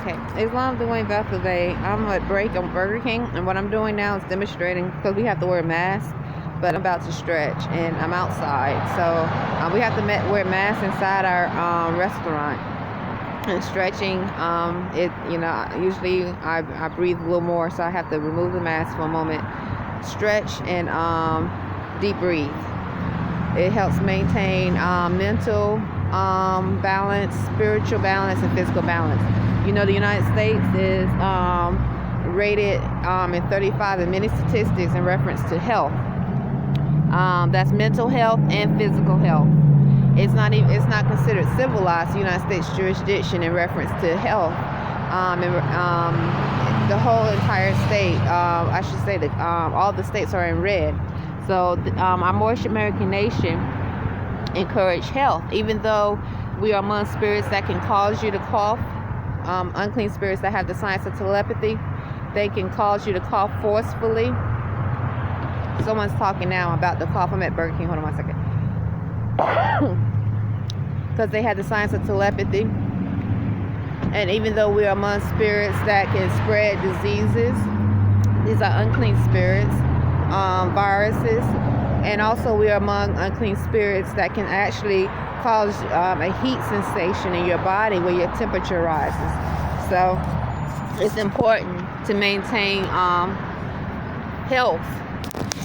Okay, Islam Dwayne Bey. I'm at break on Burger King, and what I'm doing now is demonstrating because we have to wear masks. But I'm about to stretch, and I'm outside, so we have to wear masks inside our restaurant. And stretching, usually I breathe a little more, so I have to remove the mask for a moment, stretch, and deep breathe. It helps maintain mental balance, spiritual balance, and physical balance. You know, the United States is rated in 35 in many statistics in reference to health. That's mental health and physical health. It's not considered civilized, the United States jurisdiction in reference to health. The whole entire state, I should say that all the states are in red. So our Moorish American nation encourage health, even though we are among spirits that can cause you to cough. Unclean spirits that have the science of telepathy, they can cause you to cough forcefully. Someone's talking now about the cough. I'm at Burger King. Hold on 1 second. Because they have the science of telepathy. And even though we are among spirits that can spread diseases, these are unclean spirits, viruses. And also we are among unclean spirits that can actually cause a heat sensation in your body where your temperature rises. So it's important to maintain health.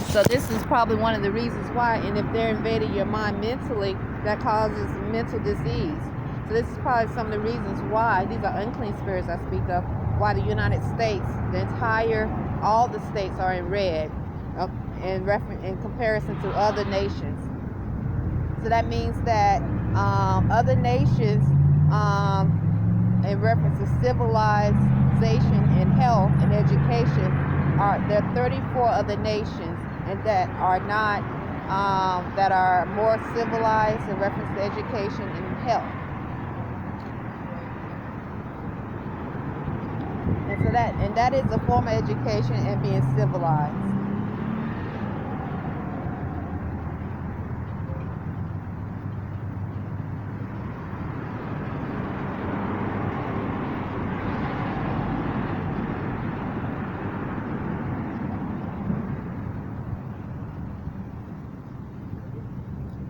So this is probably one of the reasons why, and if they're invading your mind mentally, that causes mental disease. So this is probably some of the reasons why these are unclean spirits I speak of, why the United States, all the states are in red in comparison to other nations. So that means that other nations, in reference to civilization and health and education, there are 34 other nations and that are not, that are more civilized in reference to education and health. And that is a form of education and being civilized.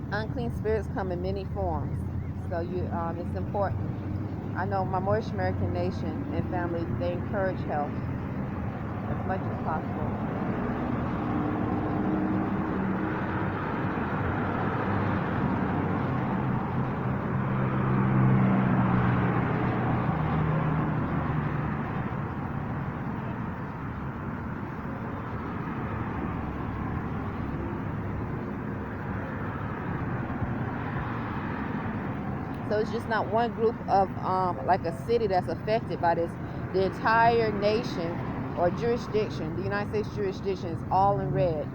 Unclean spirits come in many forms, so it's important. I know my Moorish American nation and family, they encourage health as much as possible. So it's just not one group of, like a city that's affected by this. The entire nation or jurisdiction, the United States jurisdiction, is all in red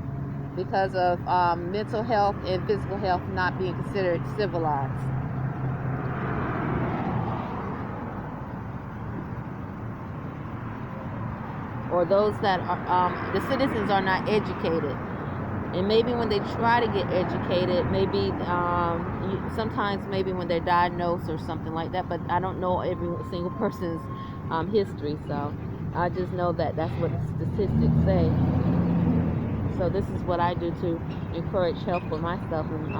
because of mental health and physical health not being considered civilized. Or those that are, the citizens are not educated. And maybe when they try to get educated, maybe sometimes maybe when they're diagnosed or something like that, but I don't know every single person's history, so I just know that that's what the statistics say. So this is what I do to encourage health for myself, and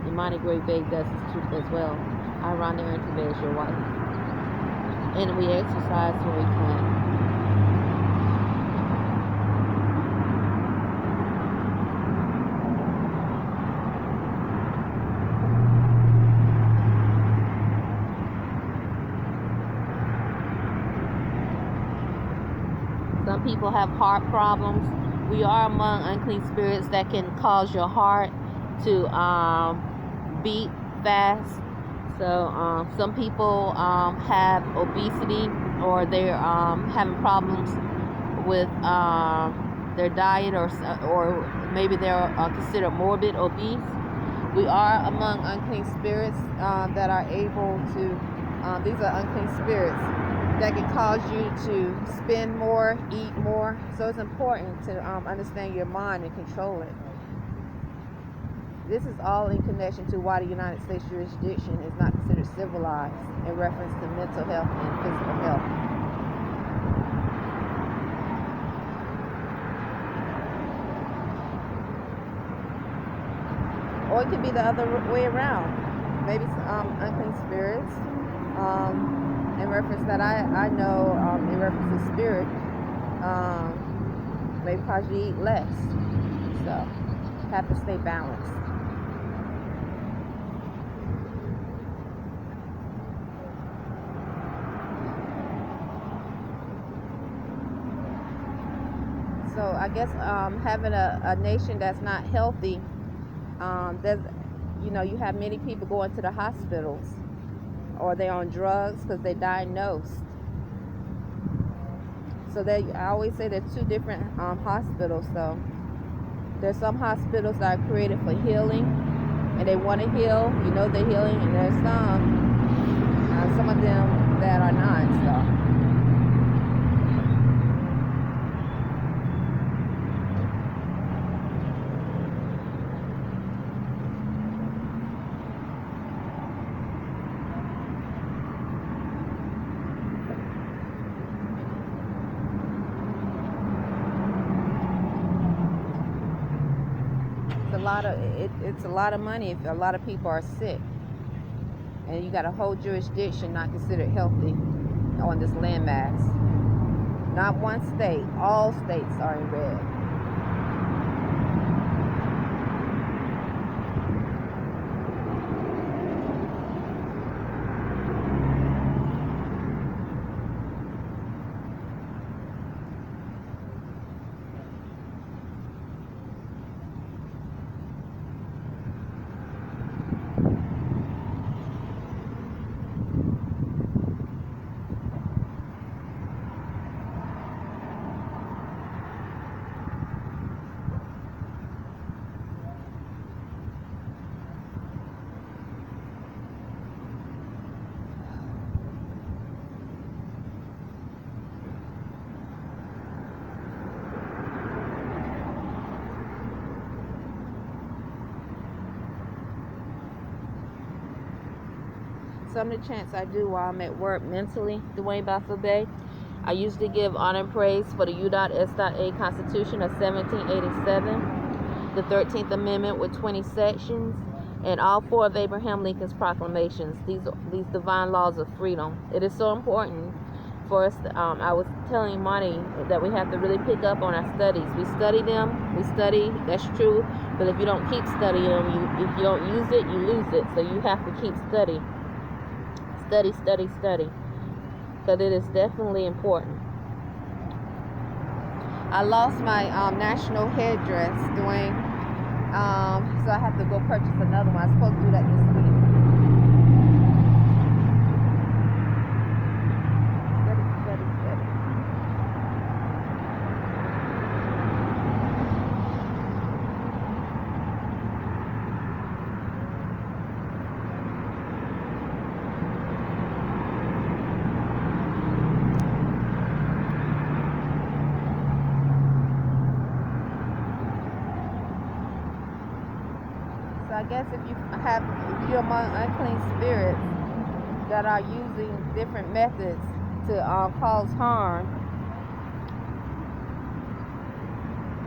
Imani Bey does as well. I run the Arrington-Bey as your wife, and we exercise when we can. Some people have heart problems. We are among unclean spirits that can cause your heart to beat fast. So some people have obesity, or they're having problems with their diet, or maybe they're considered morbid obese. We are among unclean spirits that are able to, these are unclean spirits that can cause you to spend more, eat more. So it's important to understand your mind and control it. This is all in connection to why the United States jurisdiction is not considered civilized in reference to mental health and physical health. it could be the other way around. Maybe unclean spirits. In reference that I know, in reference to spirit, maybe cause you to eat less. So have to stay balanced. So I guess having a nation that's not healthy, there's, you have many people going to the hospitals, or they're on drugs because they're diagnosed. So I always say there's two different hospitals. So there's some hospitals that are created for healing, and they want to heal, they're healing, and there's some of them that are not. So. It's a lot of money if a lot of people are sick, and you got a whole jurisdiction not considered healthy on this landmass. Not one state, all states are in red. Some of the chants I do while I'm at work mentally, Arrington-Bey, I usually give honor and praise for the U.S.A. Constitution of 1787, the 13th Amendment with 20 sections, and all 4 of Abraham Lincoln's proclamations. These divine laws of freedom. It is so important for us. I was telling Monty that we have to really pick up on our studies. We study them, that's true, but if you don't keep studying them, if you don't use it, you lose it. So you have to keep studying. Study, because it is definitely important. I lost my national headdress, Dwayne, so I have to go purchase another one. I'm supposed to do that this week. Steady. I guess if you're among unclean spirits that are using different methods to cause harm,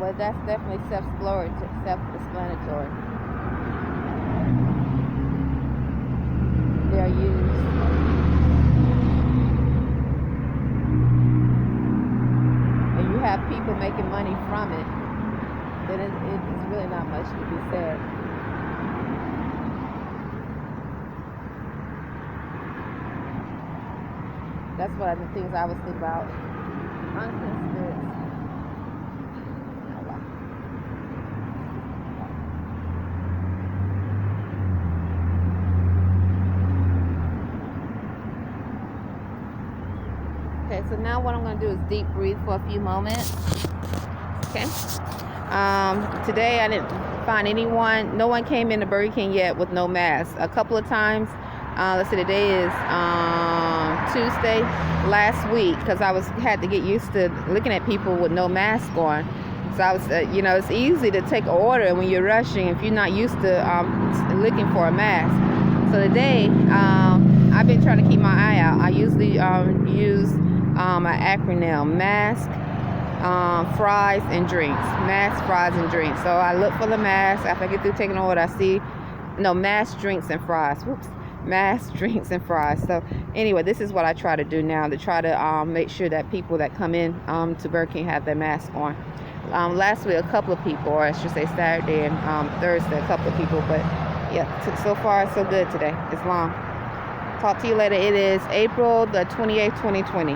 well, that's definitely self-explanatory. They're used. And you have people making money from it, then it's really not much to be said. That's one of the things I was thinking about. Unclean spirits. Oh, wow. Okay, so now what I'm going to do is deep breathe for a few moments. Okay. Today I didn't find no one came into Burger King yet with no mask. A couple of times. Let's see, today is Tuesday. Last week, because I had to get used to looking at people with no mask on. So I was, it's easy to take an order when you're rushing if you're not used to looking for a mask. So today, I've been trying to keep my eye out. I usually use my acronym: mask, fries, and drinks. Mask, fries, and drinks. So I look for the mask. After I get through taking an order, I see no, mass drinks and fries. Whoops. Mass drinks and fries. So anyway, this is what I try to do now, to try to make sure that people that come in to Burger King have their mask on. Last week, a couple of people, or I should say Saturday and Thursday, a couple of people. But yeah, so far so good today. It's long. Talk to you later. It is April the 28th, 2020.